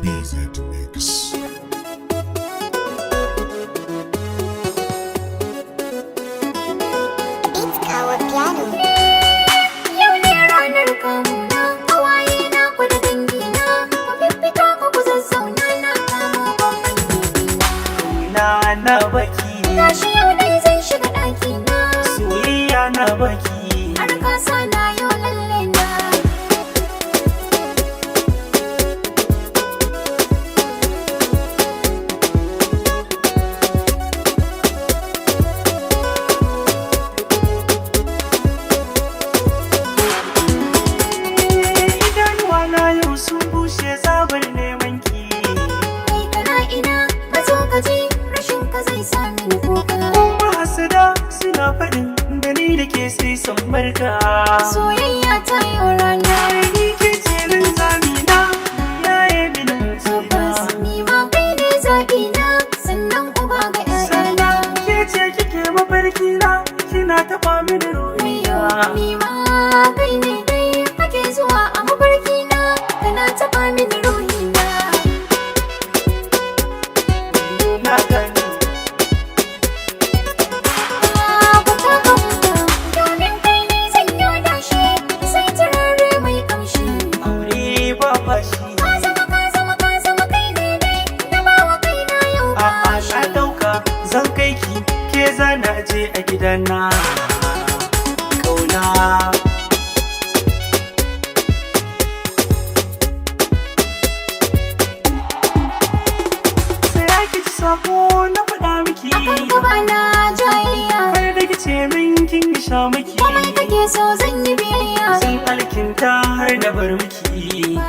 BZ Mix. Beat Kawa Piano. Yau ne ranar kamuna, kawaye na ku da dangina, ku fiffito ku zazzauna na kamo babban bibina. Na baki Gashi yau dai zan shiga ɗakina, soyayya na baki har kasa na yau lalle na. idanuwa na yau sun bushe zabar neman ki Kai kana ina, ka zo ka ji, rashin ka zai sa mini kuka. kuma hasada suna faɗin da ni da ke sai san barka Soyayya ta yau rana, ni ke jerin zamina yaye mini tabbas mutina ni ma kai ne zaɓina, sannan uba ga 'ya'yana. sannan ke ce kike mafarki na kina taɓa mini ruhiya Ni ma kai ne dai kake zuwa a mafarkina, kana taɓa mini ruhina. na gani Ku taka huta, domin kai ne zan yi dashe, sai turare mai ƙamshi. aure ba fashi Ka zama kai ne dai, na bawa kaina yau a'a bashi. na ɗauka zan kai ki ke zana je a gidana kauna sai ya ki ci sako na faɗa miki Akan gaba na jayayya, har da ki ce min kin yi sha miki komai kake so zan yi biyayya. zan alkinta har da bar miki Ba